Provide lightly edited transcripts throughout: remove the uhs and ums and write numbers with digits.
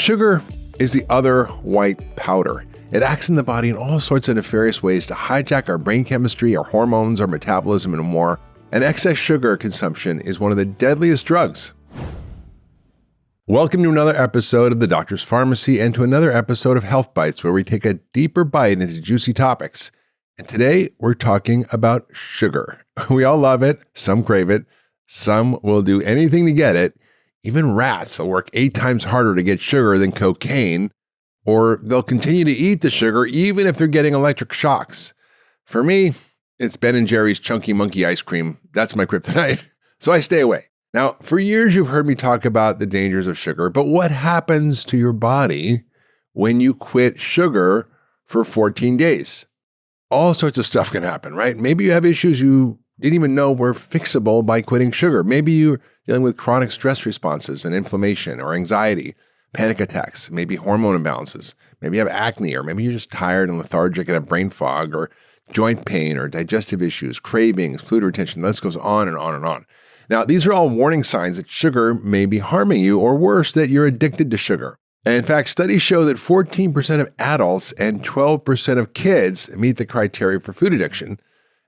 Sugar is the other white powder. It acts in the body in all sorts of nefarious ways to hijack our brain chemistry, our hormones, our metabolism, and more. And excess sugar consumption is one of the deadliest drugs. Welcome to another episode of The Doctor's Pharmacy and to another episode of Health Bites, where we take a deeper bite into juicy topics. And today we're talking about sugar. We all love it. Some crave it. Some will do anything to get it. Even rats will work 8 times harder to get sugar than cocaine, or they'll continue to eat the sugar even if they're getting electric shocks. For me, it's Ben & Jerry's Chunky Monkey ice cream. That's my kryptonite. So I stay away. Now, for years, you've heard me talk about the dangers of sugar, but what happens to your body when you quit sugar for 14 days? All sorts of stuff can happen, right? Maybe you have issues you didn't even know were fixable by quitting sugar. Maybe you're dealing with chronic stress responses and inflammation or anxiety, panic attacks, maybe hormone imbalances. Maybe you have acne, or maybe you're just tired and lethargic and have brain fog, or joint pain, or digestive issues, cravings, fluid retention. The list goes on and on and on. Now, these are all warning signs that sugar may be harming you, or worse, that you're addicted to sugar. And in fact, studies show that 14% of adults and 12% of kids meet the criteria for food addiction.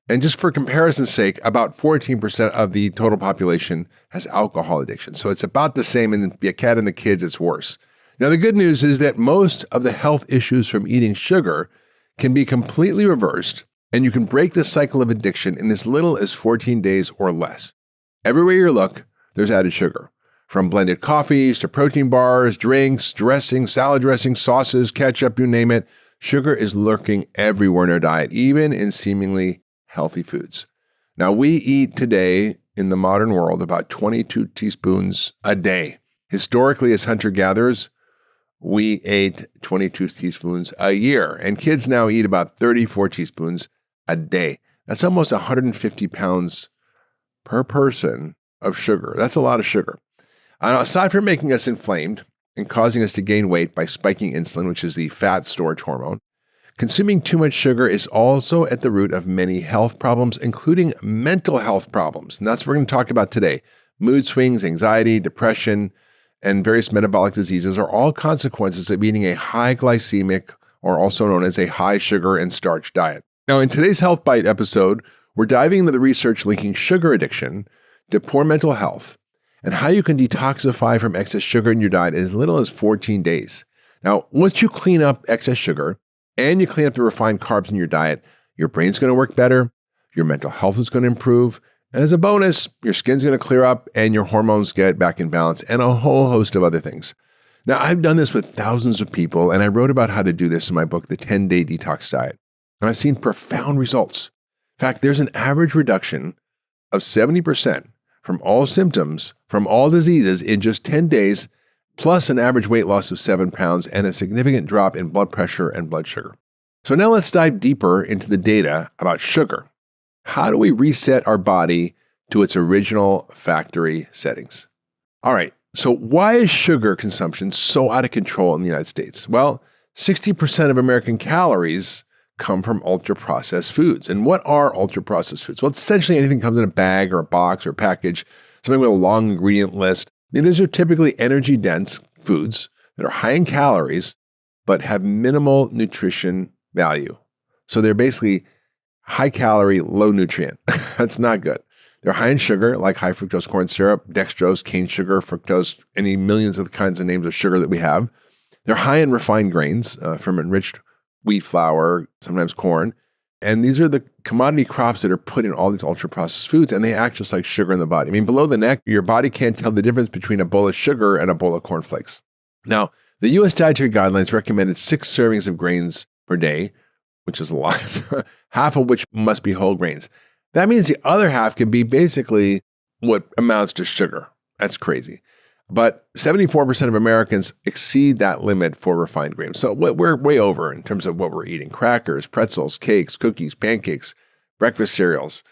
And just for comparison's sake, about 14% of the total population has alcohol addiction. So it's about the same in the cat and the kids, it's worse. Now, the good news is that most of the health issues from eating sugar can be completely reversed, and you can break the cycle of addiction in as little as 14 days or less. Everywhere you look, there's added sugar. From blended coffees to protein bars, drinks, dressing, salad dressing, sauces, ketchup, you name it, sugar is lurking everywhere in our diet, even in seemingly healthy foods. Now, we eat today in the modern world about 22 teaspoons a day. Historically, as hunter-gatherers, we ate 22 teaspoons a year, and kids now eat about 34 teaspoons a day. That's almost 150 pounds per person of sugar. That's a lot of sugar. Now, aside from making us inflamed and causing us to gain weight by spiking insulin, which is the fat storage hormone, consuming too much sugar is also at the root of many health problems, including mental health problems. And that's what we're going to talk about today. Mood swings, anxiety, depression, and various metabolic diseases are all consequences of eating a high glycemic, or also known as a high sugar and starch diet. Now, in today's Health Bite episode, we're diving into the research linking sugar addiction to poor mental health and how you can detoxify from excess sugar in your diet in as little as 14 days. Now, once you clean up excess sugar, and you clean up the refined carbs in your diet, your brain's going to work better, your mental health is going to improve, and as a bonus, your skin's going to clear up and your hormones get back in balance, and a whole host of other things. Now, I've done this with thousands of people, and I wrote about how to do this in my book, The 10-Day Detox Diet, and I've seen profound results. In fact, there's an average reduction of 70% from all symptoms, from all diseases in just 10 days, plus an average weight loss of 7 pounds and a significant drop in blood pressure and blood sugar. So now let's dive deeper into the data about sugar. How do we reset our body to its original factory settings? All right, so why is sugar consumption so out of control in the United States? Well, 60% of American calories come from ultra-processed foods. And what are ultra-processed foods? Well, it's essentially anything that comes in a bag or a box or a package, something with a long ingredient list. These are typically energy-dense foods that are high in calories, but have minimal nutrition value. So they're basically high calorie, low nutrient. That's not good. They're high in sugar, like high fructose corn syrup, dextrose, cane sugar, fructose, any millions of the kinds of names of sugar that we have. They're high in refined grains from enriched wheat flour, sometimes corn. And these are the commodity crops that are put in all these ultra-processed foods, and they act just like sugar in the body. I mean, below the neck, your body can't tell the difference between a bowl of sugar and a bowl of cornflakes. Now, the U.S. Dietary Guidelines recommended 6 servings of grains per day, which is a lot, half of which must be whole grains. That means the other half can be basically what amounts to sugar. That's crazy. But 74% of Americans exceed that limit for refined grains. So we're way over in terms of what we're eating. Crackers, pretzels, cakes, cookies, pancakes, breakfast cereals,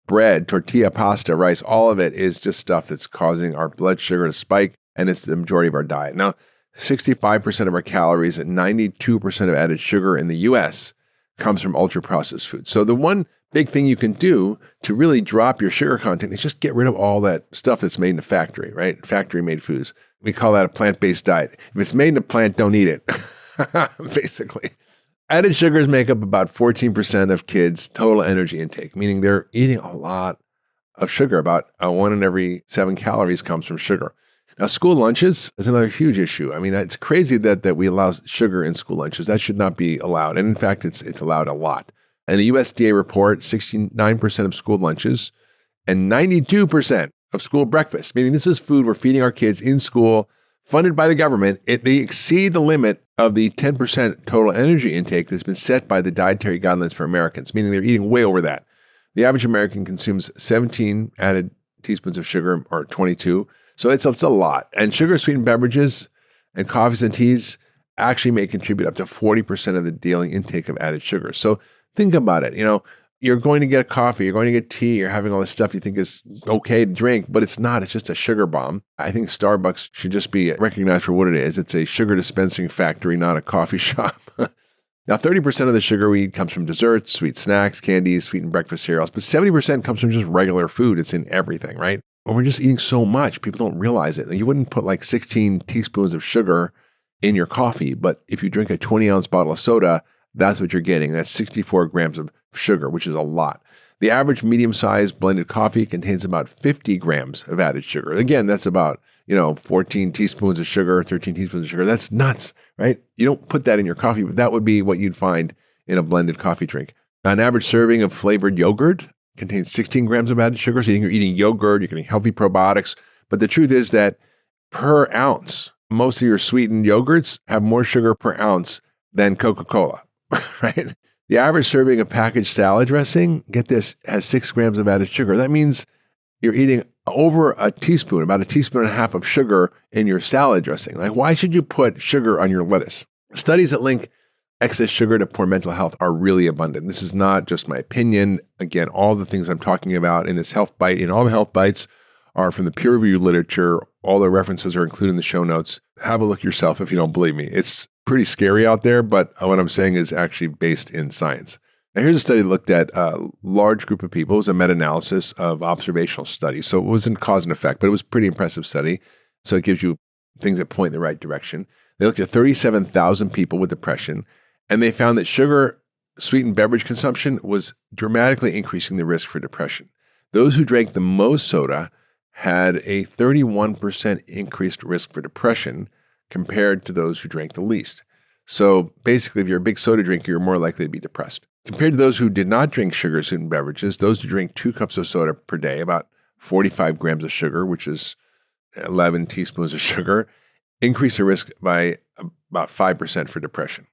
bread, tortilla, pasta, rice, all of it is just stuff that's causing our blood sugar to spike, and it's the majority of our diet. Now, 65% of our calories and 92% of added sugar in the U.S. comes from ultra-processed foods. So the one big thing you can do to really drop your sugar content is just get rid of all that stuff that's made in a factory, right? Factory-made foods. We call that a plant-based diet. If it's made in a plant, don't eat it, basically. Added sugars make up about 14% of kids' total energy intake, meaning they're eating a lot of sugar. About 1 in every 7 calories comes from sugar. Now, school lunches is another huge issue. I mean, it's crazy that we allow sugar in school lunches. That should not be allowed. And in fact, it's allowed a lot. In a USDA report, 69% of school lunches and 92% of school breakfast, meaning this is food we're feeding our kids in school, funded by the government. They exceed the limit of the 10% total energy intake that's been set by the Dietary Guidelines for Americans, meaning they're eating way over that. The average American consumes 17 added teaspoons of sugar, or 22. So it's a lot. And sugar-sweetened beverages and coffees and teas actually may contribute up to 40% of the daily intake of added sugar. So think about it. You're going to get a coffee, you're going to get tea, you're having all this stuff you think is okay to drink, but it's not. It's just a sugar bomb. I think Starbucks should just be recognized for what it is. It's a sugar dispensing factory, not a coffee shop. Now, 30% of the sugar we eat comes from desserts, sweet snacks, candies, sweetened breakfast cereals, but 70% comes from just regular food. It's in everything, right? Well, we're just eating so much, people don't realize it. You wouldn't put like 16 teaspoons of sugar in your coffee, but if you drink a 20-ounce bottle of soda, that's what you're getting. That's 64 grams of sugar, which is a lot. The average medium-sized blended coffee contains about 50 grams of added sugar. Again, that's about 14 teaspoons of sugar, 13 teaspoons of sugar. That's nuts, right? You don't put that in your coffee, but that would be what you'd find in a blended coffee drink. An average serving of flavored yogurt contains 16 grams of added sugar. So you think you're eating yogurt, you're getting healthy probiotics. But the truth is that per ounce, most of your sweetened yogurts have more sugar per ounce than Coca-Cola, right? The average serving of packaged salad dressing, get this, has 6 grams of added sugar. That means you're eating over a teaspoon, about a teaspoon and a half of sugar in your salad dressing. Like, why should you put sugar on your lettuce? Studies that link excess sugar to poor mental health are really abundant. This is not just my opinion. Again, all the things I'm talking about in this health bite, and all the health bites are from the peer-reviewed literature. All the references are included in the show notes. Have a look yourself if you don't believe me. It's pretty scary out there, but what I'm saying is actually based in science. Now, here's a study that looked at a large group of people. It was a meta-analysis of observational studies. So it wasn't cause and effect, but it was a pretty impressive study. So it gives you things that point in the right direction. They looked at 37,000 people with depression, and they found that sugar-sweetened beverage consumption was dramatically increasing the risk for depression. Those who drank the most soda had a 31% increased risk for depression compared to those who drank the least. So basically, if you're a big soda drinker, you're more likely to be depressed. Compared to those who did not drink sugar-sweetened beverages, those who drink 2 cups of soda per day, about 45 grams of sugar, which is 11 teaspoons of sugar, increase the risk by about 5% for depression.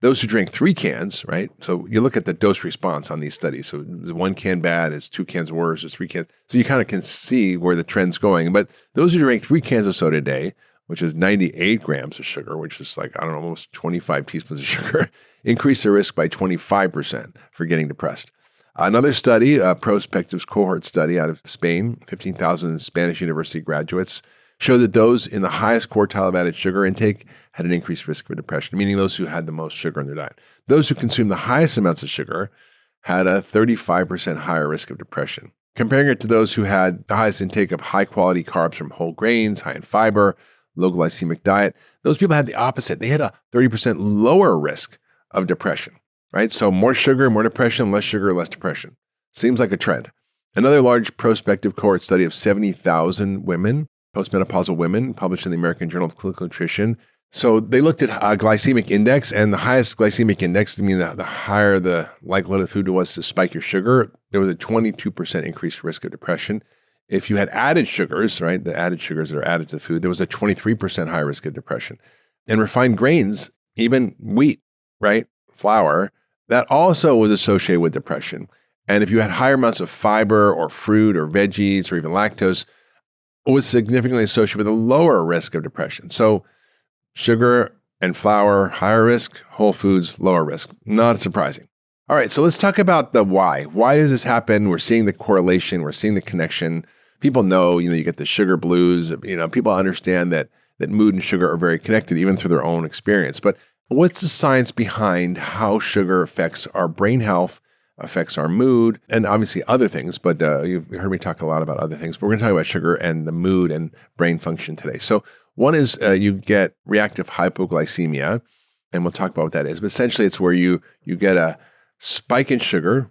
Those who drink 3 cans, right? So you look at the dose response on these studies. So is 1 can bad, is 2 cans worse, is 3 cans. So you kind of can see where the trend's going. But those who drink 3 cans of soda a day, which is 98 grams of sugar, which is like, almost 25 teaspoons of sugar, increase the risk by 25% for getting depressed. Another study, a prospective cohort study out of Spain, 15,000 Spanish university graduates, showed that those in the highest quartile of added sugar intake had an increased risk for depression, meaning those who had the most sugar in their diet. Those who consumed the highest amounts of sugar had a 35% higher risk of depression. Comparing it to those who had the highest intake of high-quality carbs from whole grains, high in fiber, low glycemic diet, those people had the opposite. They had a 30% lower risk of depression, right? So more sugar, more depression, less sugar, less depression. Seems like a trend. Another large prospective cohort study of 70,000 women, postmenopausal women, published in the American Journal of Clinical Nutrition. So they looked at glycemic index, and the highest glycemic index, I mean, the higher the likelihood of food was to spike your sugar, there was a 22% increased risk of depression. If you had added sugars, right, the added sugars that are added to the food, there was a 23% higher risk of depression. And refined grains, even wheat, right, flour, that also was associated with depression. And if you had higher amounts of fiber or fruit or veggies or even lactose, it was significantly associated with a lower risk of depression. So sugar and flour, higher risk, whole foods, lower risk. Not surprising. All right, so let's talk about the why. Why does this happen? We're seeing the correlation. We're seeing the connection. People know, you get the sugar blues. People understand that mood and sugar are very connected, even through their own experience. But what's the science behind how sugar affects our brain health, affects our mood, and obviously other things. But you've heard me talk a lot about other things. But we're going to talk about sugar and the mood and brain function today. So one is you get reactive hypoglycemia, and we'll talk about what that is. But essentially, it's where you get a spike in sugar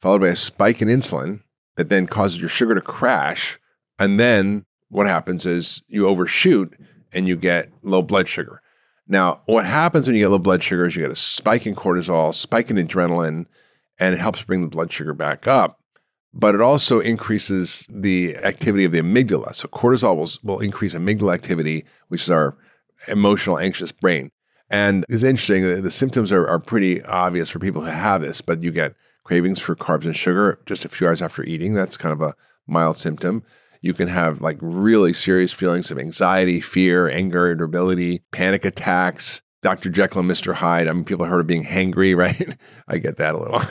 followed by a spike in insulin that then causes your sugar to crash. And then what happens is you overshoot and you get low blood sugar. Now, what happens when you get low blood sugar is you get a spike in cortisol, spike in adrenaline, and it helps bring the blood sugar back up. But it also increases the activity of the amygdala. So cortisol will increase amygdala activity, which is our emotional, anxious brain. And it's interesting, the symptoms are pretty obvious for people who have this, but you get cravings for carbs and sugar just a few hours after eating. That's kind of a mild symptom. You can have like really serious feelings of anxiety, fear, anger, irritability, panic attacks, Dr. Jekyll and Mr. Hyde. I mean, people have heard of being hangry, right? I get that a little.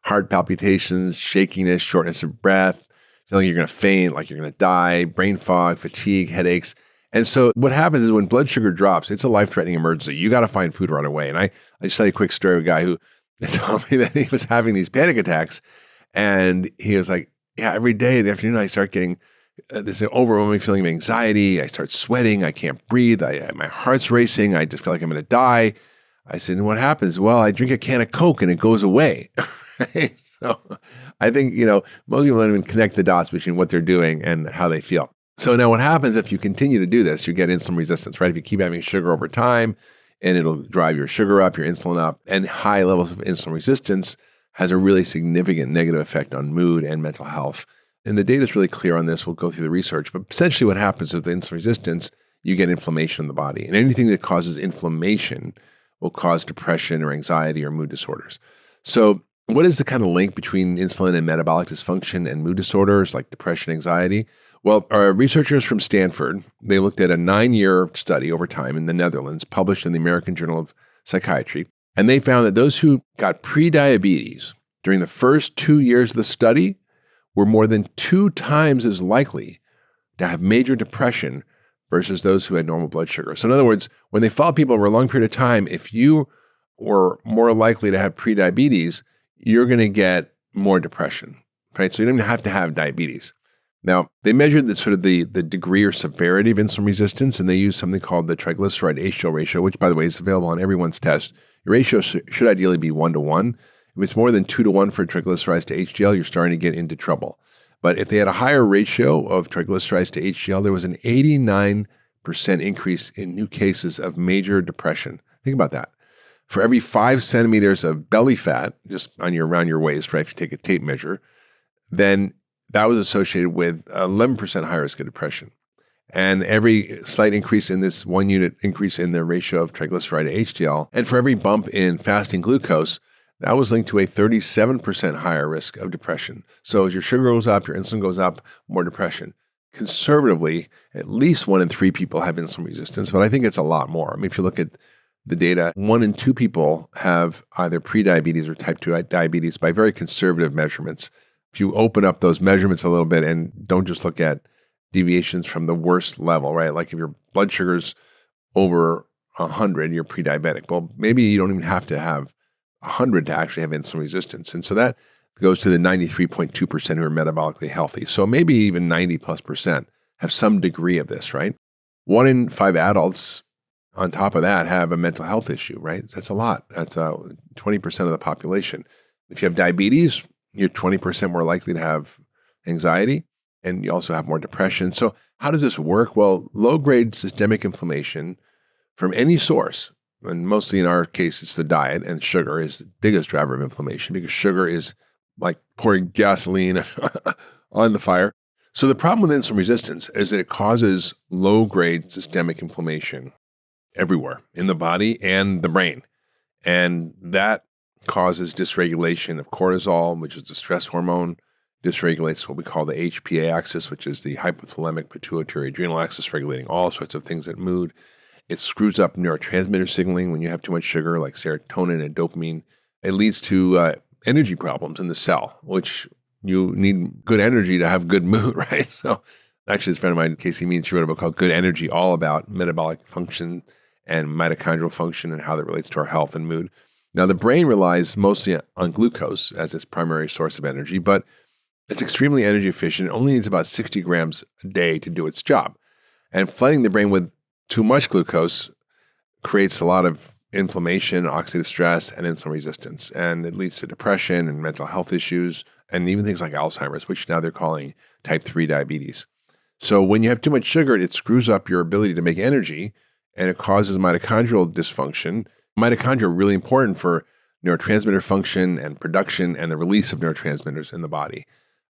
Heart palpitations, shakiness, shortness of breath, feeling you're going to faint, like you're going to die, brain fog, fatigue, headaches. And so what happens is when blood sugar drops, it's a life-threatening emergency. You got to find food right away. And I just tell you a quick story of a guy who told me that he was having these panic attacks. And he was like, yeah, every day in the afternoon, I start getting this overwhelming feeling of anxiety. I start sweating. I can't breathe. My heart's racing. I just feel like I'm going to die. I said, and what happens? Well, I drink a can of Coke and it goes away. Right? So I think, most people don't even connect the dots between what they're doing and how they feel. So now what happens if you continue to do this, you get insulin resistance, right? If you keep having sugar over time, and it'll drive your sugar up, your insulin up, and high levels of insulin resistance has a really significant negative effect on mood and mental health. And the data is really clear on this. We'll go through the research. But essentially what happens with the insulin resistance, you get inflammation in the body. And anything that causes inflammation will cause depression or anxiety or mood disorders. So what is the kind of link between insulin and metabolic dysfunction and mood disorders like depression, anxiety? Well, our researchers from Stanford, they looked at a 9-year study over time in the Netherlands, published in the American Journal of Psychiatry. And they found that those who got prediabetes during the first 2 years of the study were more than 2 times as likely to have major depression versus those who had normal blood sugar. So in other words, when they followed people over a long period of time, if you were more likely to have prediabetes, you're going to get more depression, right? So you don't even have to have diabetes. Now, they measured the degree or severity of insulin resistance, and they used something called the triglyceride HDL ratio, which, by the way, is available on everyone's test. Your ratio should ideally be 1-to-1. If it's more than 2-to-1 for triglycerides to HDL, you're starting to get into trouble. But if they had a higher ratio of triglycerides to HDL, there was an 89% increase in new cases of major depression. Think about that. For every 5 centimeters of belly fat, just around your waist, right, if you take a tape measure, then that was associated with 11% higher risk of depression. And every slight increase in this 1 unit increase in the ratio of triglyceride to HDL, and for every bump in fasting glucose, that was linked to a 37% higher risk of depression. So as your sugar goes up, your insulin goes up, more depression. Conservatively, at least 1 in 3 people have insulin resistance, but I think it's a lot more. I mean, if you look at the data, 1 in 2 people have either prediabetes or type 2 diabetes by very conservative measurements. If you open up those measurements a little bit and don't just look at deviations from the worst level, right? Like if your blood sugar's over 100, you're pre-diabetic. Well, maybe you don't even have to have 100 to actually have insulin resistance. And so that goes to the 93.2% who are metabolically healthy. So maybe even 90+% have some degree of this, right? 1 in 5 adults on top of that have a mental health issue, right? That's a lot. That's 20% of the population. If you have diabetes, you're 20% more likely to have anxiety, and you also have more depression. So how does this work? Well, low-grade systemic inflammation from any source, and mostly in our case, it's the diet, and sugar is the biggest driver of inflammation because sugar is like pouring gasoline on the fire. So the problem with insulin resistance is that it causes low-grade systemic inflammation everywhere in the body and the brain. And that causes dysregulation of cortisol, which is the stress hormone, dysregulates what we call the HPA axis, which is the hypothalamic pituitary adrenal axis, regulating all sorts of things at mood. It screws up neurotransmitter signaling when you have too much sugar, like serotonin and dopamine. It leads to energy problems in the cell, which you need good energy to have good mood, right? So actually, this friend of mine, Casey Means, she wrote a book called Good Energy, all about metabolic function and mitochondrial function and how that relates to our health and mood. Now, the brain relies mostly on glucose as its primary source of energy, but it's extremely energy efficient. It only needs about 60 grams a day to do its job. And flooding the brain with too much glucose creates a lot of inflammation, oxidative stress, and insulin resistance. And it leads to depression and mental health issues, and even things like Alzheimer's, which now they're calling type 3 diabetes. So when you have too much sugar, it screws up your ability to make energy, and it causes mitochondrial dysfunction. Mitochondria are really important for neurotransmitter function and production and the release of neurotransmitters in the body.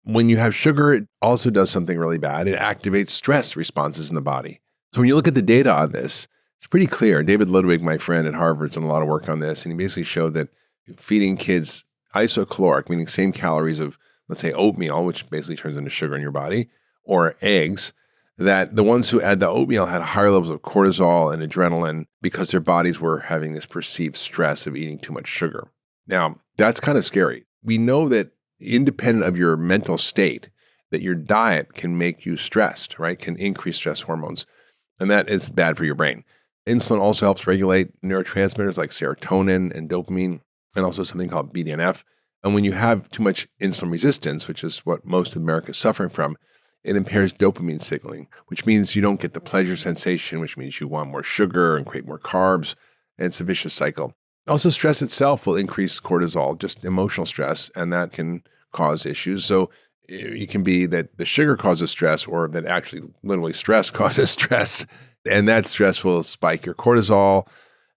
When you have sugar, it also does something really bad. It activates stress responses in the body. So when you look at the data on this, it's pretty clear. David Ludwig, my friend at Harvard, has done a lot of work on this, and he basically showed that feeding kids isocaloric, meaning same calories of, let's say, oatmeal, which basically turns into sugar in your body, or eggs, that the ones who had the oatmeal had higher levels of cortisol and adrenaline because their bodies were having this perceived stress of eating too much sugar. Now, that's kind of scary. We know that independent of your mental state, that your diet can make you stressed, right? Can increase stress hormones, and that is bad for your brain. Insulin also helps regulate neurotransmitters like serotonin and dopamine, and also something called BDNF. And when you have too much insulin resistance, which is what most of America is suffering from, it impairs dopamine signaling, which means you don't get the pleasure sensation, which means you want more sugar and create more carbs, and it's a vicious cycle. Also, stress itself will increase cortisol, just emotional stress, and that can cause issues. So it can be that the sugar causes stress, or that actually literally stress causes stress, and that stress will spike your cortisol.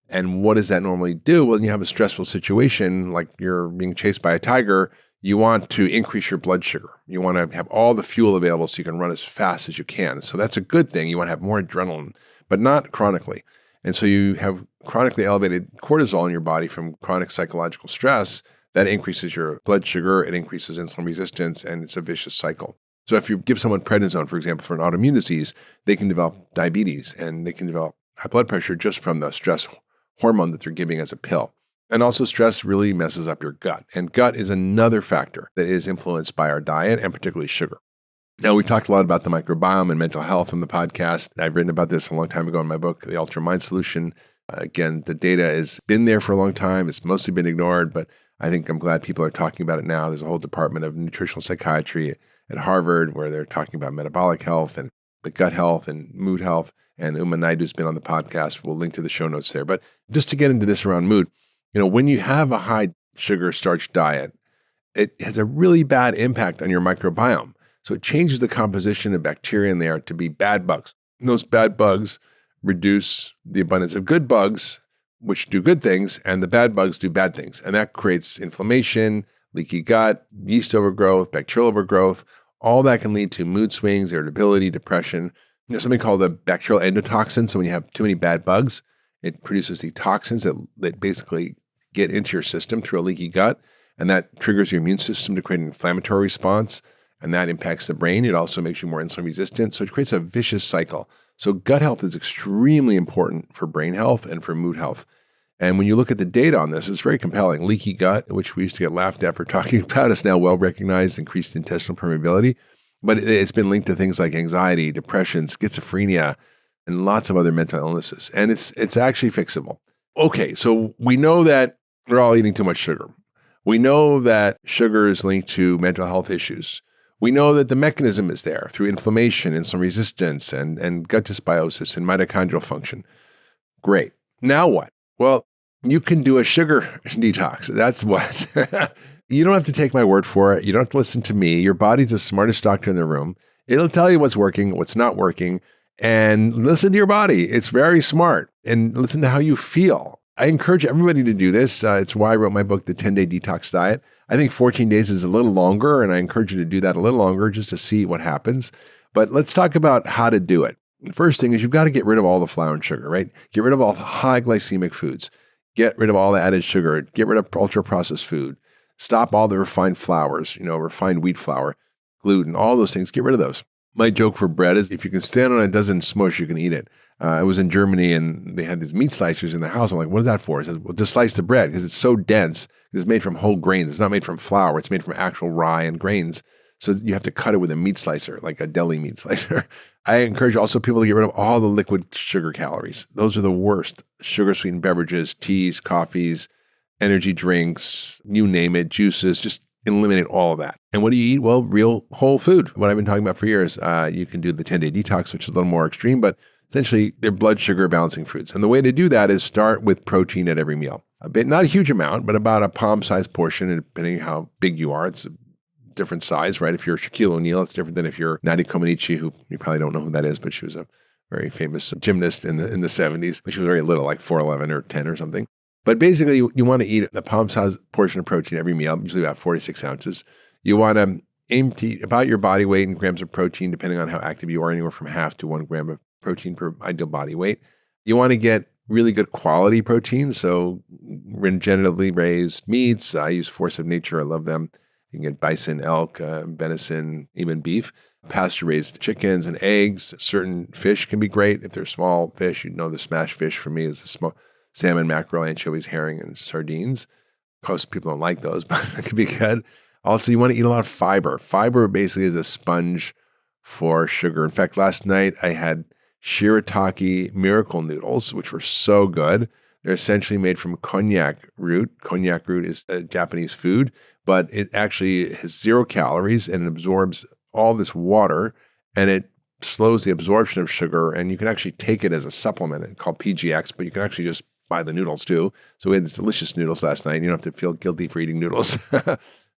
And what does that normally do? Well, when you have a stressful situation, like you're being chased by a tiger, you want to increase your blood sugar. You want to have all the fuel available so you can run as fast as you can. So that's a good thing. You want to have more adrenaline, but not chronically. And so you have chronically elevated cortisol in your body from chronic psychological stress. That increases your blood sugar, it increases insulin resistance, and it's a vicious cycle. So if you give someone prednisone, for example, for an autoimmune disease, they can develop diabetes and they can develop high blood pressure just from the stress hormone that they're giving as a pill. And also stress really messes up your gut. And gut is another factor that is influenced by our diet and particularly sugar. Now, we talked a lot about the microbiome and mental health on the podcast. I've written about this a long time ago in my book, The Ultra Mind Solution. Again, the data has been there for a long time. It's mostly been ignored, but I think I'm glad people are talking about it now. There's a whole department of nutritional psychiatry at Harvard where they're talking about metabolic health and the gut health and mood health. And Uma Naidu's been on the podcast. We'll link to the show notes there. But just to get into this around mood, when you have a high sugar starch diet, it has a really bad impact on your microbiome. So it changes the composition of bacteria in there to be bad bugs. And those bad bugs reduce the abundance of good bugs, which do good things, and the bad bugs do bad things. And that creates inflammation, leaky gut, yeast overgrowth, bacterial overgrowth. All that can lead to mood swings, irritability, depression. Something called the bacterial endotoxin. So when you have too many bad bugs, it produces the toxins that basically get into your system through a leaky gut, and that triggers your immune system to create an inflammatory response, and that impacts the brain. It also makes you more insulin resistant, so it creates a vicious cycle. So gut health is extremely important for brain health and for mood health. And when you look at the data on this, it's very compelling. Leaky gut, which we used to get laughed at for talking about, is now well recognized, increased intestinal permeability, but it's been linked to things like anxiety, depression, schizophrenia, and lots of other mental illnesses. And it's actually fixable. Okay, so we know that we're all eating too much sugar. We know that sugar is linked to mental health issues. We know that the mechanism is there through inflammation, insulin resistance, and gut dysbiosis and mitochondrial function. Great. Now what? Well, you can do a sugar detox. That's what. You don't have to take my word for it. You don't have to listen to me. Your body's the smartest doctor in the room. It'll tell you what's working, what's not working, and listen to your body. It's very smart. And listen to how you feel. I encourage everybody to do this. It's why I wrote my book, The 10-Day Detox Diet. I think 14 days is a little longer, and I encourage you to do that a little longer just to see what happens. But let's talk about how to do it. The first thing is you've got to get rid of all the flour and sugar, right? Get rid of all the high glycemic foods. Get rid of all the added sugar. Get rid of ultra-processed food. Stop all the refined flours, refined wheat flour, gluten, all those things. Get rid of those. My joke for bread is if you can stand on a dozen smush, you can eat it. I was in Germany and they had these meat slicers in the house. I'm like, what is that for? He says, well, just slice the bread because it's so dense. It's made from whole grains. It's not made from flour. It's made from actual rye and grains. So you have to cut it with a meat slicer, like a deli meat slicer. I encourage also people to get rid of all the liquid sugar calories. Those are the worst. Sugar-sweetened beverages, teas, coffees, energy drinks, you name it, juices, just eliminate all of that. And what do you eat? Well, real whole food. What I've been talking about for years. You can do the 10-day detox, which is a little more extreme, but essentially they're blood sugar balancing foods. And the way to do that is start with protein at every meal. A bit, not a huge amount, but about a palm-sized portion, and depending on how big you are, it's a different size, right? If you're Shaquille O'Neal, it's different than if you're Nadia Comaneci, who you probably don't know who that is, but she was a very famous gymnast in the 70s, but she was very little, like 4'11" or 10 or something. But basically, you want to eat a palm-sized portion of protein every meal, usually about 46 ounces. You want to aim to eat about your body weight in grams of protein, depending on how active you are, anywhere from half to 1 gram of protein per ideal body weight. You want to get really good quality protein, so regeneratively raised meats. I use Force of Nature. I love them. You can get bison, elk, venison, even beef. Pasture-raised chickens and eggs. Certain fish can be great. If they're small fish, the smash fish for me is the small salmon, mackerel, anchovies, herring, and sardines. Of course, people don't like those, but it could be good. Also, you want to eat a lot of fiber. Fiber basically is a sponge for sugar. In fact, last night I had shirataki miracle noodles, which were so good. They're essentially made from konjac root. Konjac root is a Japanese food, but it actually has 0 calories and it absorbs all this water, and it slows the absorption of sugar, and you can actually take it as a supplement. It's called PGX, but you can actually just buy the noodles too. So we had these delicious noodles last night. You don't have to feel guilty for eating noodles.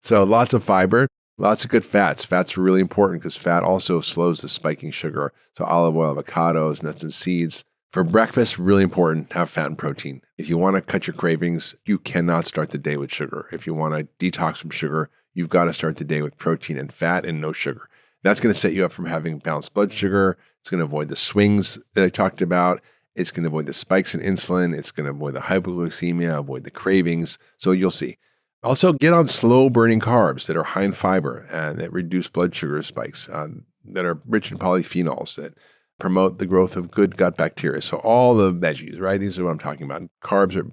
So lots of fiber, lots of good fats. Fats are really important because fat also slows the spiking sugar. So olive oil, avocados, nuts and seeds. For breakfast, really important to have fat and protein. If you want to cut your cravings, you cannot start the day with sugar. If you want to detox from sugar, you've got to start the day with protein and fat and no sugar. That's going to set you up from having balanced blood sugar. It's going to avoid the swings that I talked about. It's going to avoid the spikes in insulin. It's going to avoid the hypoglycemia, avoid the cravings. So you'll see. Also, get on slow-burning carbs that are high in fiber and that reduce blood sugar spikes, that are rich in polyphenols, that promote the growth of good gut bacteria. So all the veggies, right? These are what I'm talking about.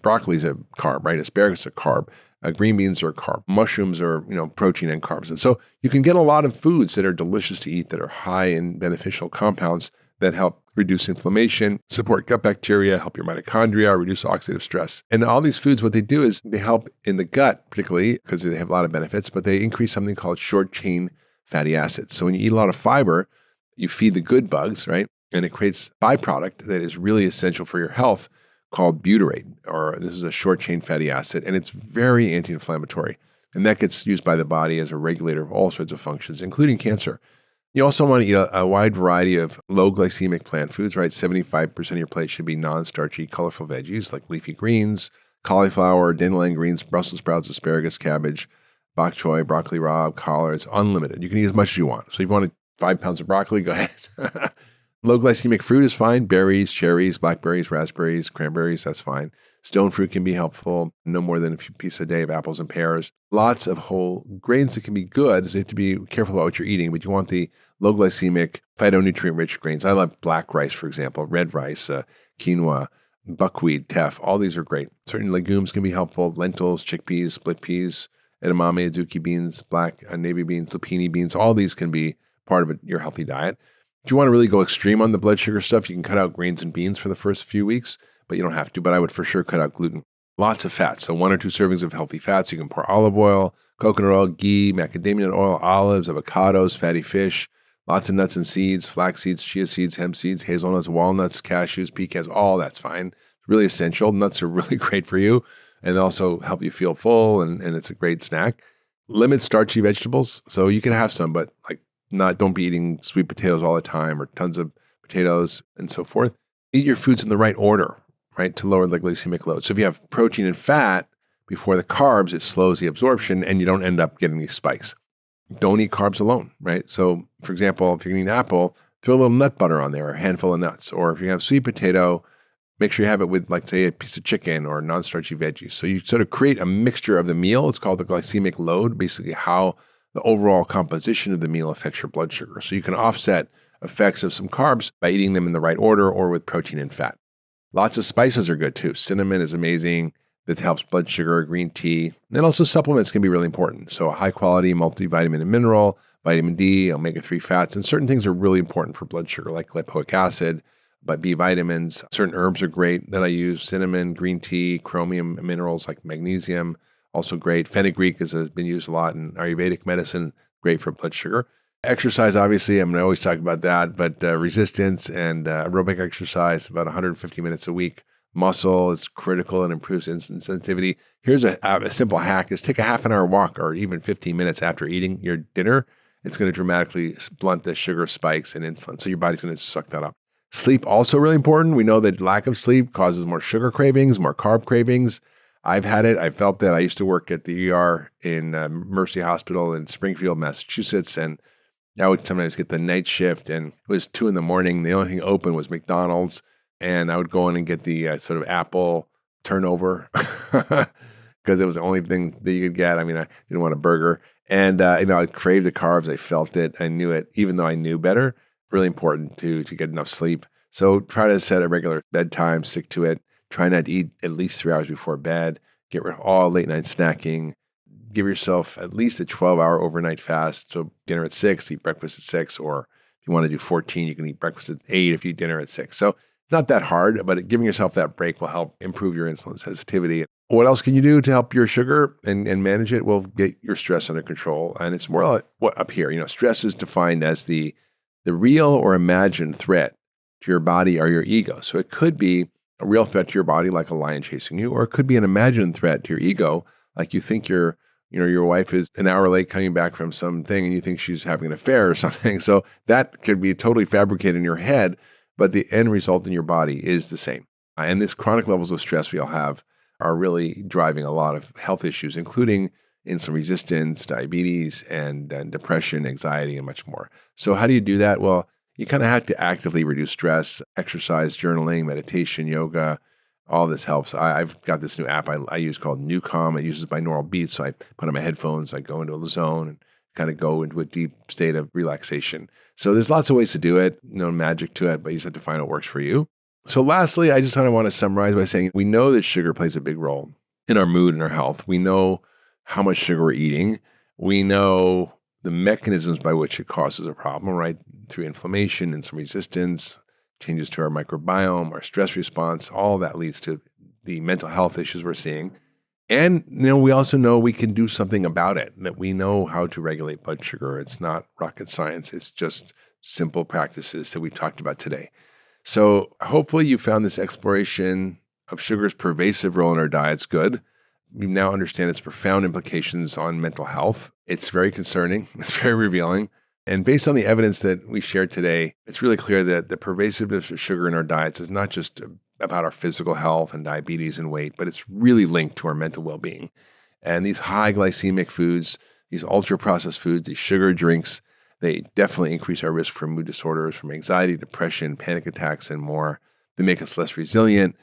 Broccoli is a carb, right? Asparagus is a carb. Green beans are a carb. Mushrooms are, protein and carbs. And so you can get a lot of foods that are delicious to eat that are high in beneficial compounds that help reduce inflammation, support gut bacteria, help your mitochondria, reduce oxidative stress. And all these foods, what they do is they help in the gut, particularly because they have a lot of benefits, but they increase something called short-chain fatty acids. So when you eat a lot of fiber, you feed the good bugs, right? And it creates a byproduct that is really essential for your health called butyrate, or this is a short-chain fatty acid, and it's very anti-inflammatory. And that gets used by the body as a regulator of all sorts of functions, including cancer. You also want to eat a wide variety of low glycemic plant foods, right? 75% of your plate should be non-starchy, colorful veggies like leafy greens, cauliflower, dandelion greens, Brussels sprouts, asparagus, cabbage, bok choy, broccoli rabe, collards, unlimited. You can eat as much as you want. So if you want 5 pounds of broccoli, go ahead. Low glycemic fruit is fine. Berries, cherries, blackberries, raspberries, cranberries, that's fine. Stone fruit can be helpful. No more than a few pieces a day of apples and pears. Lots of whole grains that can be good. So you have to be careful about what you're eating, but you want the low glycemic, phytonutrient-rich grains. I love black rice, for example, red rice, quinoa, buckwheat, teff. All these are great. Certain legumes can be helpful. Lentils, chickpeas, split peas, edamame, azuki beans, black navy beans, lupini beans. All these can be part of your healthy diet. If you want to really go extreme on the blood sugar stuff, you can cut out grains and beans for the first few weeks, but you don't have to. But I would for sure cut out gluten. Lots of fats. So 1 or 2 servings of healthy fats. You can pour olive oil, coconut oil, ghee, macadamia nut oil, olives, avocados, fatty fish, lots of nuts and seeds, flax seeds, chia seeds, hemp seeds, hazelnuts, walnuts, cashews, pecans, all that's fine. It's really essential. Nuts are really great for you and also help you feel full, and it's a great snack. Limit starchy vegetables. So you can have some, but don't be eating sweet potatoes all the time or tons of potatoes and so forth. Eat your foods in the right order, right, to lower the glycemic load. So if you have protein and fat before the carbs, it slows the absorption and you don't end up getting these spikes. Don't eat carbs alone, right? So for example, if you're going to eat an apple, throw a little nut butter on there, or a handful of nuts. Or if you have sweet potato, make sure you have it with, say, a piece of chicken or non-starchy veggies. So you sort of create a mixture of the meal. It's called the glycemic load, basically how the overall composition of the meal affects your blood sugar. So you can offset effects of some carbs by eating them in the right order or with protein and fat. Lots of spices are good too. Cinnamon is amazing. That helps blood sugar, green tea. And also supplements can be really important. So a high quality multivitamin and mineral, vitamin D, omega-3 fats, and certain things are really important for blood sugar like lipoic acid, but B vitamins. Certain herbs are great that I use: cinnamon, green tea, chromium minerals like magnesium, also great. Fenugreek has been used a lot in Ayurvedic medicine, great for blood sugar. Exercise, obviously, I'm going to always talk about that, but resistance and aerobic exercise, about 150 minutes a week. Muscle is critical and improves insulin sensitivity. Here's a simple hack: is take a half an hour walk or even 15 minutes after eating your dinner. It's going to dramatically blunt the sugar spikes and insulin. So your body's going to suck that up. Sleep also really important. We know that lack of sleep causes more sugar cravings, more carb cravings. I've had it. I felt that. I used to work at the ER in Mercy Hospital in Springfield, Massachusetts, and I would sometimes get the night shift, and it was 2 a.m. The only thing open was McDonald's, and I would go in and get the sort of apple turnover because it was the only thing that you could get. I mean, I didn't want a burger, and I craved the carbs. I felt it. I knew it, even though I knew better. Really important to get enough sleep. So try to set a regular bedtime, stick to it. Try not to eat at least 3 hours before bed. Get rid of all late night snacking. Give yourself at least a 12-hour overnight fast. So dinner at 6, eat breakfast at 6, or if you want to do 14, you can eat breakfast at 8 if you eat dinner at 6. So it's not that hard, but giving yourself that break will help improve your insulin sensitivity. What else can you do to help your sugar and manage it? Well, get your stress under control. And it's more like what up here. Stress is defined as the real or imagined threat to your body or your ego. So it could be a real threat to your body, like a lion chasing you, or it could be an imagined threat to your ego, like you think your wife is an hour late coming back from something and you think she's having an affair or something. So that could be totally fabricated in your head, but the end result in your body is the same. And these chronic levels of stress we all have are really driving a lot of health issues, including insulin resistance, diabetes, and depression, anxiety, and much more. So how do you do that? Well, you kind of have to actively reduce stress: exercise, journaling, meditation, yoga. All this helps. I've got this new app I use called Newcom. It uses binaural beats. So I put on my headphones, I go into a zone and kind of go into a deep state of relaxation. So there's lots of ways to do it. No magic to it, but you just have to find what works for you. So lastly, I just kind of want to summarize by saying we know that sugar plays a big role in our mood and our health. We know how much sugar we're eating. We know the mechanisms by which it causes a problem, right? Through inflammation and some resistance, changes to our microbiome, our stress response, all that leads to the mental health issues we're seeing. And, we also know we can do something about it, that we know how to regulate blood sugar. It's not rocket science. It's just simple practices that we talked about today. So hopefully you found this exploration of sugar's pervasive role in our diets good. We now understand its profound implications on mental health. It's very concerning. It's very revealing. And based on the evidence that we shared today, it's really clear that the pervasiveness of sugar in our diets is not just about our physical health and diabetes and weight, but it's really linked to our mental well-being. And these high glycemic foods, these ultra-processed foods, these sugar drinks, they definitely increase our risk for mood disorders, from anxiety, depression, panic attacks, and more. They make us less resilient.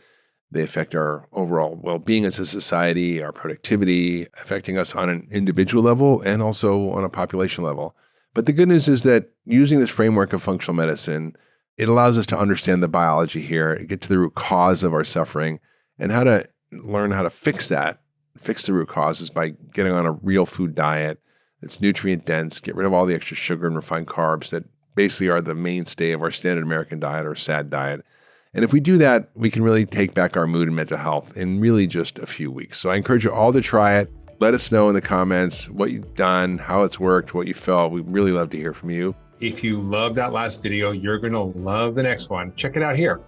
They affect our overall well-being as a society, our productivity, affecting us on an individual level and also on a population level. But the good news is that using this framework of functional medicine, it allows us to understand the biology here, get to the root cause of our suffering, and how to learn how to fix that, fix the root causes by getting on a real food diet that's nutrient dense, get rid of all the extra sugar and refined carbs that basically are the mainstay of our standard American diet or SAD diet. And if we do that, we can really take back our mood and mental health in really just a few weeks. So I encourage you all to try it. Let us know in the comments what you've done, how it's worked, what you felt. We'd really love to hear from you. If you love that last video, you're going to love the next one. Check it out here.